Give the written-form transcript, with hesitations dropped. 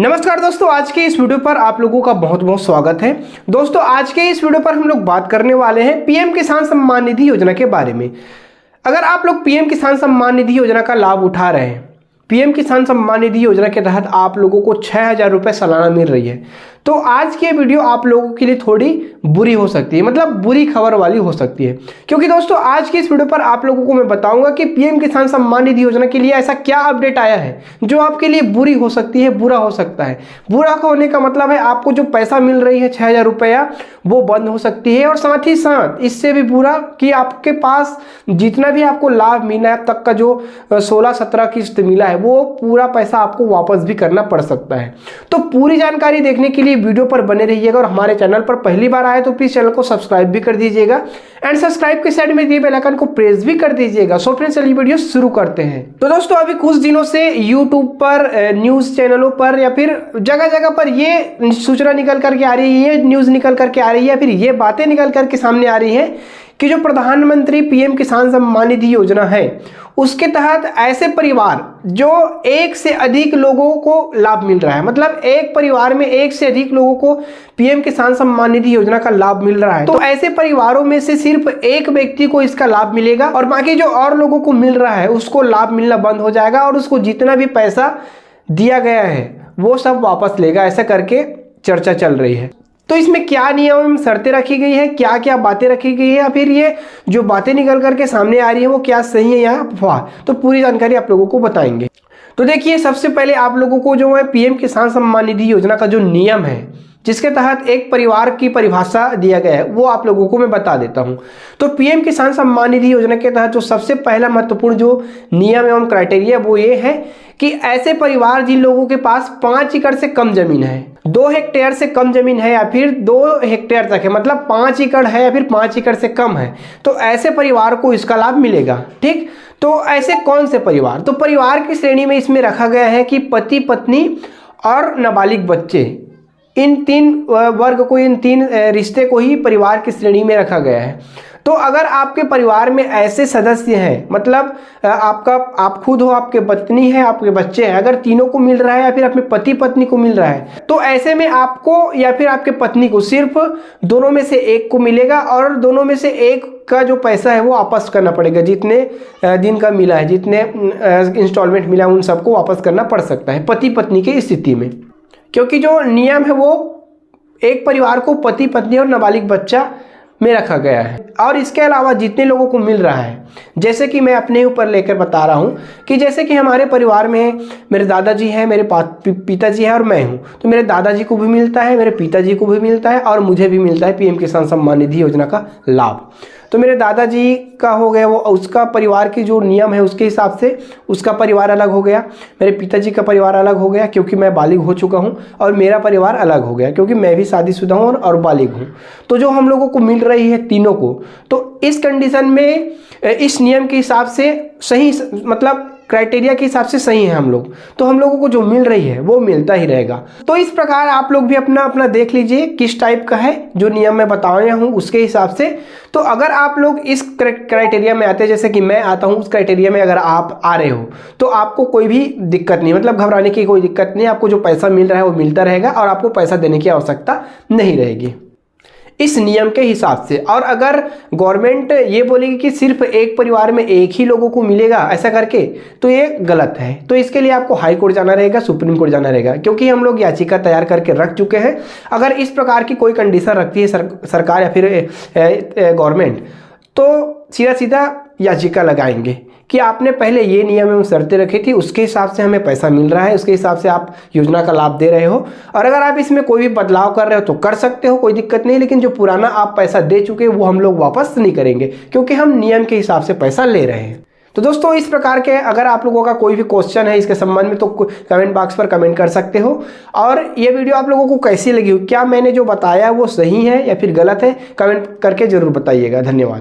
नमस्कार दोस्तों, आज के इस वीडियो पर आप लोगों का बहुत बहुत स्वागत है। दोस्तों, आज के इस वीडियो पर हम लोग बात करने वाले हैं पीएम किसान सम्मान निधि योजना के बारे में। अगर आप लोग पीएम किसान सम्मान निधि योजना का लाभ उठा रहे हैं, पीएम किसान सम्मान निधि योजना के तहत आप लोगों को 6,000 रुपये सालाना मिल रही है, तो आज की वीडियो आप लोगों के लिए थोड़ी बुरी हो सकती है, मतलब बुरी खबर वाली हो सकती है। क्योंकि दोस्तों, आज की इस वीडियो पर आप लोगों को मैं बताऊंगा कि पीएम किसान सम्मान निधि योजना के लिए ऐसा क्या अपडेट आया है जो आपके लिए बुरी हो सकती है, बुरा हो सकता है। बुरा होने का मतलब है आपको जो पैसा मिल रही है 6,000 रुपया, वो बंद हो सकती है। और साथ ही साथ इससे भी बुरा कि आपके पास जितना भी आपको लाभ मिला है अब तक का, जो 16-17 किस्त मिला है, वो पूरा पैसा आपको वापस भी करना पड़ सकता है। तो पूरी जानकारी देखने के लिए वीडियो पर बने रहिएगा और हमारे चैनल पर पहली बार आए तो प्लीज चैनल को सब्सक्राइब भी कर दीजिएगा एंड सब्सक्राइब के साइड में दिए बेल आइकन को प्रेस भी कर दीजिएगा। सो फ्रेंड्स, चलिए वीडियो शुरू करते हैं। तो दोस्तों, अभी कुछ दिनों से यूट्यूब पर, न्यूज चैनलों पर या फिर जगह जगह पर ये सूचना निकल करके आ रही है, न्यूज निकल करके आ रही है, फिर ये बातें निकल करके सामने आ रही है कि जो प्रधानमंत्री पीएम किसान सम्मान निधि योजना है, उसके तहत ऐसे परिवार जो एक से अधिक लोगों को लाभ मिल रहा है, मतलब एक परिवार में एक से अधिक लोगों को पीएम किसान सम्मान निधि योजना का लाभ मिल रहा है, तो ऐसे परिवारों में से सिर्फ एक व्यक्ति को इसका लाभ मिलेगा और बाकी जो और लोगों को मिल रहा है उसको लाभ मिलना बंद हो जाएगा और उसको जितना भी पैसा दिया गया है वो सब वापस लेगा। ऐसा करके चर्चा चल रही है। तो इसमें क्या नियम शर्तें रखी गई है, क्या क्या बातें रखी गई है, या फिर ये जो बातें निकल करके सामने आ रही है वो क्या सही है या अफवाह, तो पूरी जानकारी आप लोगों को बताएंगे। तो देखिए, सबसे पहले आप लोगों को जो है पीएम किसान सम्मान निधि योजना का जो नियम है, जिसके तहत एक परिवार की परिभाषा दिया गया है, वो आप लोगों को मैं बता देता हूं। तो पीएम किसान सम्मान निधि योजना के तहत जो सबसे पहला महत्वपूर्ण जो नियम एवं क्राइटेरिया वो ये है कि ऐसे परिवार जिन लोगों के पास 5 एकड़ से कम जमीन है, 2 हेक्टेयर से कम जमीन है या फिर 2 हेक्टेयर तक है, मतलब 5 एकड़ है या फिर 5 एकड़ से कम है, तो ऐसे परिवार को इसका लाभ मिलेगा। ठीक, तो ऐसे कौन से परिवार? तो परिवार की श्रेणी में इसमें रखा गया है कि पति पत्नी और नाबालिग बच्चे, इन 3 वर्ग को, इन 3 रिश्ते को ही परिवार की श्रेणी में रखा गया है। तो अगर आपके परिवार में ऐसे सदस्य हैं, मतलब आप खुद हो, आपके पत्नी है, आपके बच्चे हैं, अगर तीनों को मिल रहा है या फिर अपने पति पत्नी को मिल रहा है, तो ऐसे में आपको या फिर आपके पत्नी को सिर्फ दोनों में से एक को मिलेगा और दोनों में से एक का जो पैसा है वो वापस करना पड़ेगा। जितने दिन का मिला है, जितने इंस्टॉलमेंट मिला है, उन सबको वापस करना पड़ सकता है पति पत्नी की स्थिति में। क्योंकि जो नियम है वो एक परिवार को पति पत्नी और नाबालिग बच्चा में रखा गया है। और इसके अलावा जितने लोगों को मिल रहा है, जैसे कि मैं अपने ऊपर लेकर बता रहा हूँ कि जैसे कि हमारे परिवार में मेरे दादाजी हैं, मेरे पिताजी हैं और मैं हूँ, तो मेरे दादाजी को भी मिलता है, मेरे पिताजी को भी मिलता है और मुझे भी मिलता है पीएम किसान सम्मान निधि योजना का लाभ। तो मेरे दादाजी का हो गया, वो उसका परिवार की जो नियम है उसके हिसाब से उसका परिवार अलग हो गया, मेरे पिताजी का परिवार अलग हो गया क्योंकि मैं बालिग हो चुका हूँ, और मेरा परिवार अलग हो गया क्योंकि मैं भी शादीशुदा हूँ और बालिग हूँ। तो जो हम लोगों को मिल रही है तीनों को, तो इस कंडीशन में इस नियम के हिसाब से सही, मतलब क्राइटेरिया के हिसाब से सही है हम लोग, तो हम लोगों को जो मिल रही है वो मिलता ही रहेगा। तो इस प्रकार आप लोग भी अपना अपना देख लीजिए किस टाइप का है, जो नियम मैं बताया हूँ उसके हिसाब से। तो अगर आप लोग इस क्राइटेरिया में आते हैं, जैसे कि मैं आता हूँ उस क्राइटेरिया में अगर आप आ रहे हो, तो आपको कोई भी दिक्कत नहीं, मतलब घबराने की कोई दिक्कत नहीं। आपको जो पैसा मिल रहा है वो मिलता रहेगा और आपको पैसा देने की आवश्यकता नहीं रहेगी इस नियम के हिसाब से। और अगर गवर्नमेंट ये बोलेगी कि सिर्फ एक परिवार में एक ही लोगों को मिलेगा ऐसा करके, तो ये गलत है। तो इसके लिए आपको हाई कोर्ट जाना रहेगा, सुप्रीम कोर्ट जाना रहेगा, क्योंकि हम लोग याचिका तैयार करके रख चुके हैं। अगर इस प्रकार की कोई कंडीशन रखती है सरकार या फिर गवर्नमेंट, तो सीधा सीधा याचिका लगाएंगे कि आपने पहले ये नियम एवं शर्तें रखी थी, उसके हिसाब से हमें पैसा मिल रहा है, उसके हिसाब से आप योजना का लाभ दे रहे हो, और अगर आप इसमें कोई भी बदलाव कर रहे हो तो कर सकते हो, कोई दिक्कत नहीं। लेकिन जो पुराना आप पैसा दे चुके वो हम लोग वापस नहीं करेंगे, क्योंकि हम नियम के हिसाब से पैसा ले रहे हैं। तो दोस्तों, इस प्रकार के अगर आप लोगों का कोई भी क्वेश्चन है इसके संबंध में, तो कमेंट बॉक्स पर कमेंट कर सकते हो। और ये वीडियो आप लोगों को कैसी लगी, क्या मैंने जो बताया वो सही है या फिर गलत है, कमेंट करके जरूर बताइएगा। धन्यवाद।